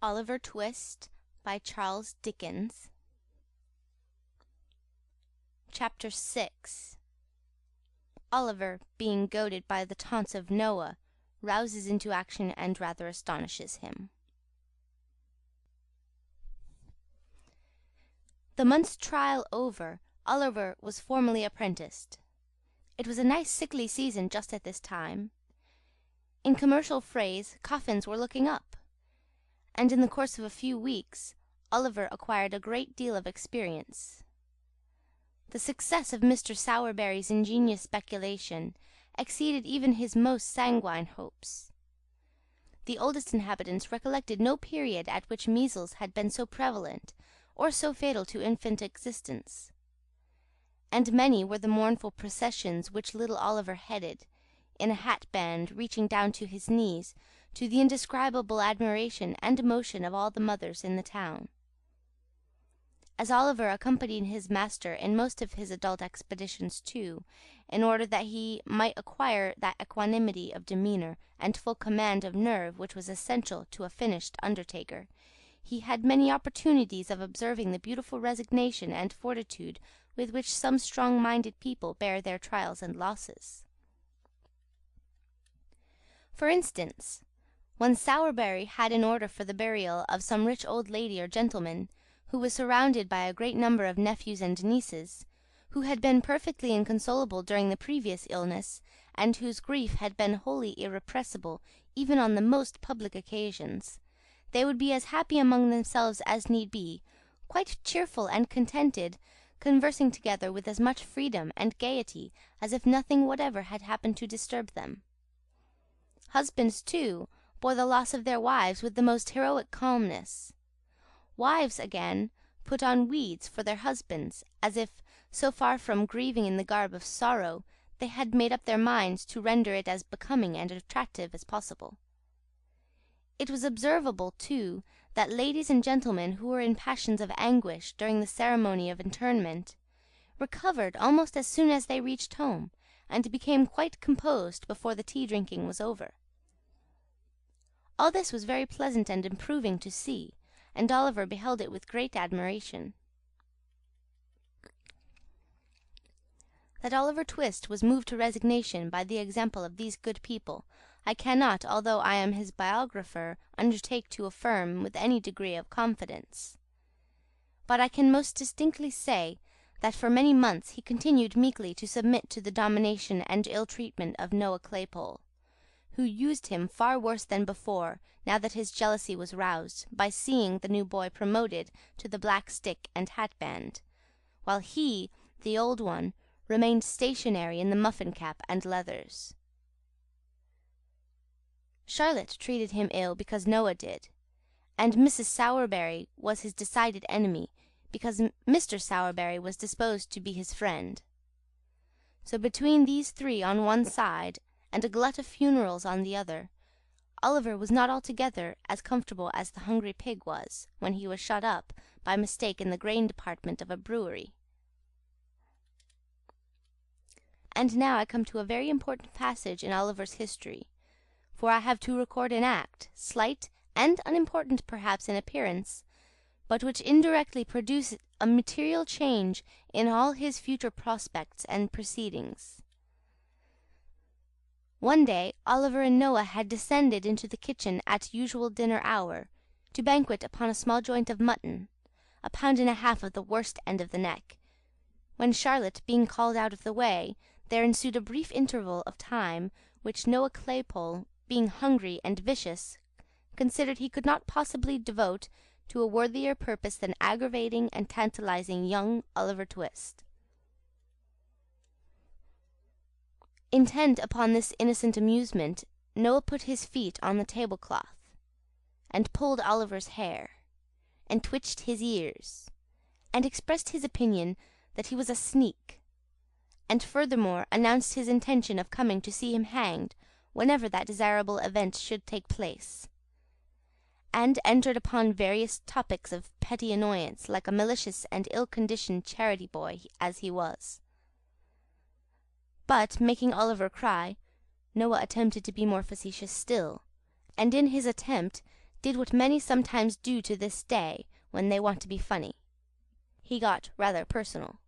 Oliver Twist by Charles Dickens. Chapter 6. Oliver, being goaded by the taunts of Noah, rouses into action and rather astonishes him. The month's trial over, Oliver was formally apprenticed. It was a nice sickly season just at this time. In commercial phrase, coffins were looking up. And in the course of a few weeks, Oliver acquired a great deal of experience. The success of Mr. Sowerberry's ingenious speculation exceeded even his most sanguine hopes. The oldest inhabitants recollected no period at which measles had been so prevalent, or so fatal to infant existence. And many were the mournful processions which little Oliver headed, in a hat-band reaching down to his knees, to the indescribable admiration and emotion of all the mothers in the town. As Oliver accompanied his master in most of his adult expeditions too, in order that he might acquire that equanimity of demeanour and full command of nerve which was essential to a finished undertaker, he had many opportunities of observing the beautiful resignation and fortitude with which some strong-minded people bear their trials and losses. For instance, when Sowerberry had an order for the burial of some rich old lady or gentleman, who was surrounded by a great number of nephews and nieces, who had been perfectly inconsolable during the previous illness, and whose grief had been wholly irrepressible even on the most public occasions, they would be as happy among themselves as need be, quite cheerful and contented, conversing together with as much freedom and gaiety as if nothing whatever had happened to disturb them. Husbands, too, bore the loss of their wives with the most heroic calmness. Wives, again, put on weeds for their husbands, as if, so far from grieving in the garb of sorrow, they had made up their minds to render it as becoming and attractive as possible. It was observable, too, that ladies and gentlemen who were in passions of anguish during the ceremony of interment recovered almost as soon as they reached home, and became quite composed before the tea-drinking was over. All this was very pleasant and improving to see, and Oliver beheld it with great admiration. That Oliver Twist was moved to resignation by the example of these good people, I cannot, although I am his biographer, undertake to affirm with any degree of confidence. But I can most distinctly say that for many months he continued meekly to submit to the domination and ill-treatment of Noah Claypole, who used him far worse than before, now that his jealousy was roused, by seeing the new boy promoted to the black stick and hat-band, while he, the old one, remained stationary in the muffin-cap and leathers. Charlotte treated him ill because Noah did, and Mrs. Sowerberry was his decided enemy, because Mr. Sowerberry was disposed to be his friend. So between these three on one side, and a glut of funerals on the other, Oliver was not altogether as comfortable as the hungry pig was when he was shut up by mistake in the grain department of a brewery. And now I come to a very important passage in Oliver's history, for I have to record an act, slight and unimportant perhaps in appearance, but which indirectly produced a material change in all his future prospects and proceedings. One day Oliver and Noah had descended into the kitchen at usual dinner hour, to banquet upon a small joint of mutton, 1 1/2 pound of the worst end of the neck, when Charlotte being called out of the way, there ensued a brief interval of time, which Noah Claypole, being hungry and vicious, considered he could not possibly devote to a worthier purpose than aggravating and tantalizing young Oliver Twist. Intent upon this innocent amusement, Noah put his feet on the tablecloth, and pulled Oliver's hair, and twitched his ears, and expressed his opinion that he was a sneak, and furthermore announced his intention of coming to see him hanged whenever that desirable event should take place, and entered upon various topics of petty annoyance like a malicious and ill-conditioned charity-boy as he was. But, making Oliver cry, Noah attempted to be more facetious still, and in his attempt did what many sometimes do to this day when they want to be funny. He got rather personal.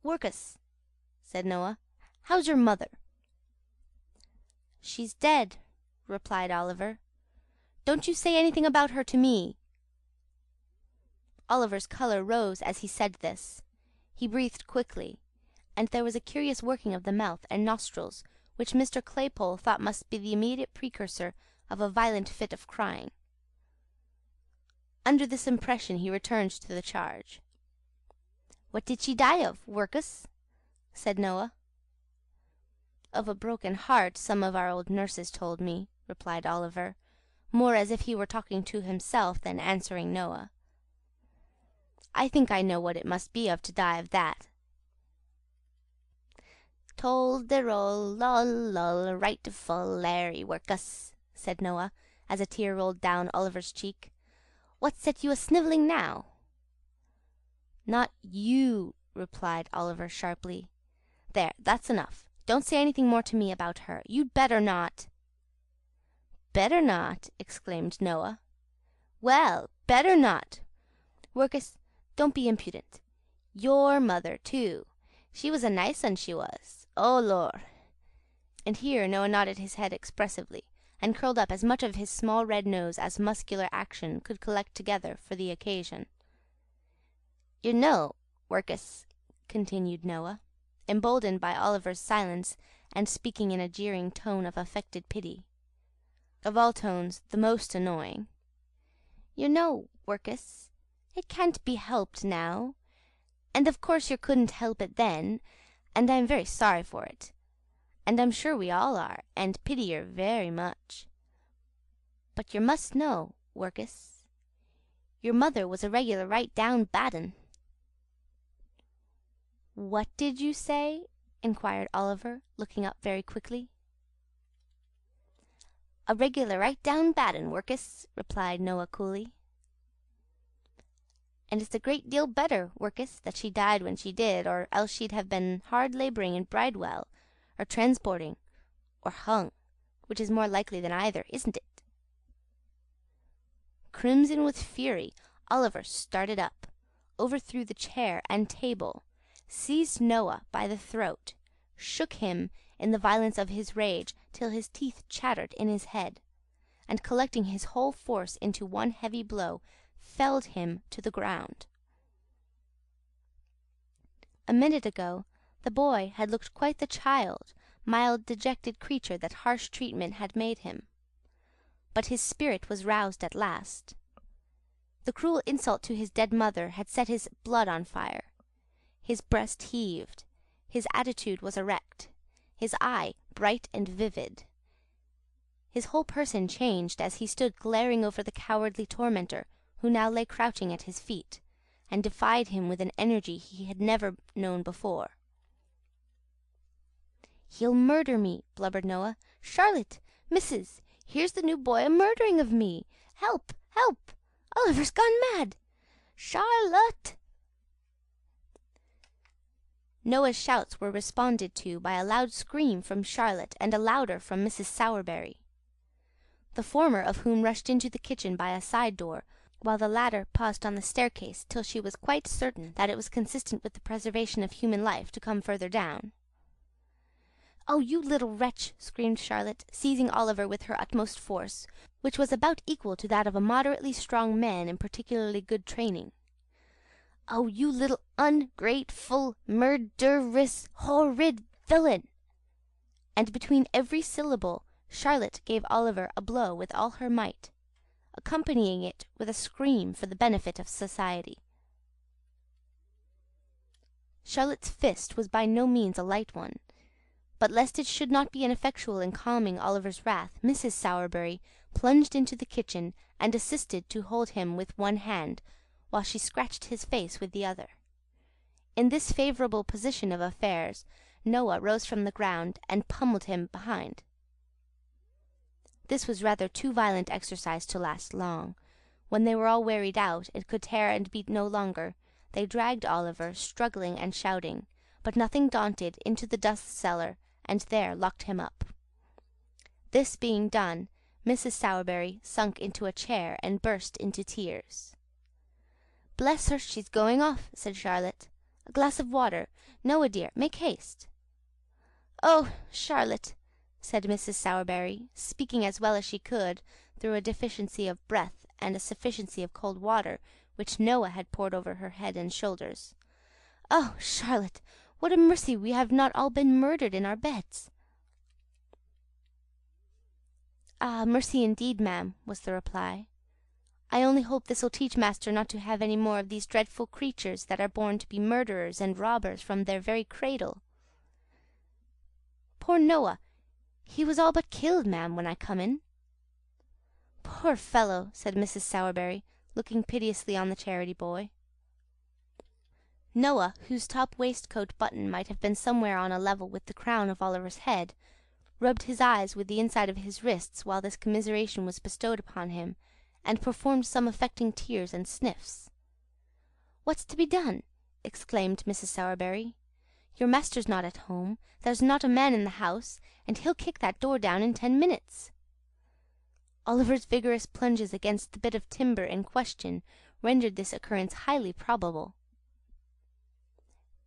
"Workus," said Noah, "how's your mother?" "She's dead," replied Oliver. "Don't you say anything about her to me." Oliver's colour rose as he said this. He breathed quickly, and there was a curious working of the mouth and nostrils which Mr. Claypole thought must be the immediate precursor of a violent fit of crying. Under this impression he returned to the charge. "What did she die of, Workus?" said Noah. "Of a broken heart, some of our old nurses told me," replied Oliver, more as if he were talking to himself than answering Noah. "I think I know what it must be of to die of that." "Told the roll, lol, lol, right full Larry, Workus," said Noah, as a tear rolled down Oliver's cheek. "What set you a-snivelling now?" "Not you," replied Oliver sharply. "There, that's enough. Don't say anything more to me about her. You'd better not." "Better not!" exclaimed Noah. "Well, better not. Workus, don't be impudent. Your mother, too. She was a nice un, she was. Oh, Lor!" And here Noah nodded his head expressively, and curled up as much of his small red nose as muscular action could collect together for the occasion. "You know, Workus," continued Noah, emboldened by Oliver's silence and speaking in a jeering tone of affected pity, of all tones the most annoying, "you know, Workus, it can't be helped now, and of course you couldn't help it then, and I'm very sorry for it, and I'm sure we all are, and pity yer very much. But yer must know, Workus, your mother was a regular right down bad un." "What did you say?" inquired Oliver, looking up very quickly. "A regular right down bad un, Workus," replied Noah coolly. "And it's a great deal better, Workus, that she died when she did, or else she'd have been hard labouring in Bridewell, or transporting, or hung, which is more likely than either, isn't it?" Crimson with fury, Oliver started up, overthrew the chair and table, seized Noah by the throat, shook him in the violence of his rage till his teeth chattered in his head, and collecting his whole force into one heavy blow, felled him to the ground. A minute ago the boy had looked quite the child, mild, dejected creature that harsh treatment had made him. But his spirit was roused at last. The cruel insult to his dead mother had set his blood on fire. His breast heaved, his attitude was erect, his eye bright and vivid. His whole person changed as he stood glaring over the cowardly tormentor, who now lay crouching at his feet, and defied him with an energy he had never known before. "He'll murder me," blubbered Noah. "Charlotte! Missus! Here's the new boy a-murdering of me! Help! Help! Oliver's gone mad! Charlotte!" Noah's shouts were responded to by a loud scream from Charlotte and a louder from Mrs. Sowerberry, the former of whom rushed into the kitchen by a side door, while the latter paused on the staircase till she was quite certain that it was consistent with the preservation of human life to come further down. "Oh, you little wretch!" screamed Charlotte, seizing Oliver with her utmost force, which was about equal to that of a moderately strong man in particularly good training. "Oh, you little ungrateful, murderous, horrid villain!" And between every syllable Charlotte gave Oliver a blow with all her might, accompanying it with a scream for the benefit of society. Charlotte's fist was by no means a light one, but lest it should not be ineffectual in calming Oliver's wrath, Mrs. Sowerberry plunged into the kitchen and assisted to hold him with one hand, while she scratched his face with the other. In this favourable position of affairs, Noah rose from the ground and pummelled him behind. This was rather too violent exercise to last long. When they were all wearied out, and could tear and beat no longer, they dragged Oliver, struggling and shouting, but nothing daunted, into the dust cellar, and there locked him up. This being done, Mrs. Sowerberry sunk into a chair and burst into tears. "Bless her, she's going off," said Charlotte. "A glass of water. Noah, dear, make haste." "Oh, Charlotte," said Mrs. Sowerberry, speaking as well as she could through a deficiency of breath and a sufficiency of cold water which Noah had poured over her head and shoulders. "Oh, Charlotte, what a mercy we have not all been murdered in our beds!" "Ah, mercy indeed, ma'am," was the reply. "I only hope this'll teach master not to have any more of these dreadful creatures that are born to be murderers and robbers from their very cradle. Poor Noah, he was all but killed, ma'am, when I come in." "Poor fellow!" said Mrs. Sowerberry, looking piteously on the charity boy. Noah, whose top waistcoat button might have been somewhere on a level with the crown of Oliver's head, rubbed his eyes with the inside of his wrists while this commiseration was bestowed upon him, and performed some affecting tears and sniffs. "What's to be done?" exclaimed Mrs. Sowerberry. "Your master's not at home, there's not a man in the house, and he'll kick that door down in 10 minutes." Oliver's vigorous plunges against the bit of timber in question rendered this occurrence highly probable.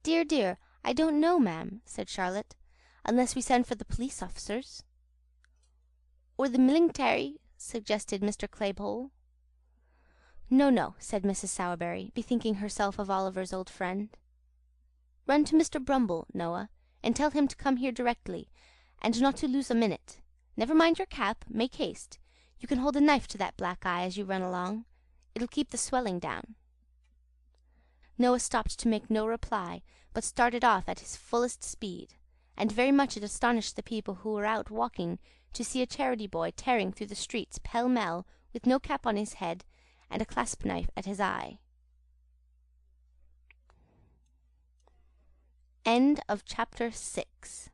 "Dear, dear, I don't know, ma'am," said Charlotte, "unless we send for the police officers." "Or the milingtary," suggested Mr. Claypole. "No, no," said Mrs. Sowerberry, bethinking herself of Oliver's old friend. "Run to Mr. Brumble, Noah, and tell him to come here directly, and not to lose a minute. Never mind your cap, make haste. You can hold a knife to that black eye as you run along. It'll keep the swelling down." Noah stopped to make no reply, but started off at his fullest speed, and very much it astonished the people who were out walking to see a charity boy tearing through the streets pell-mell with no cap on his head and a clasp knife at his eye. End of chapter 6.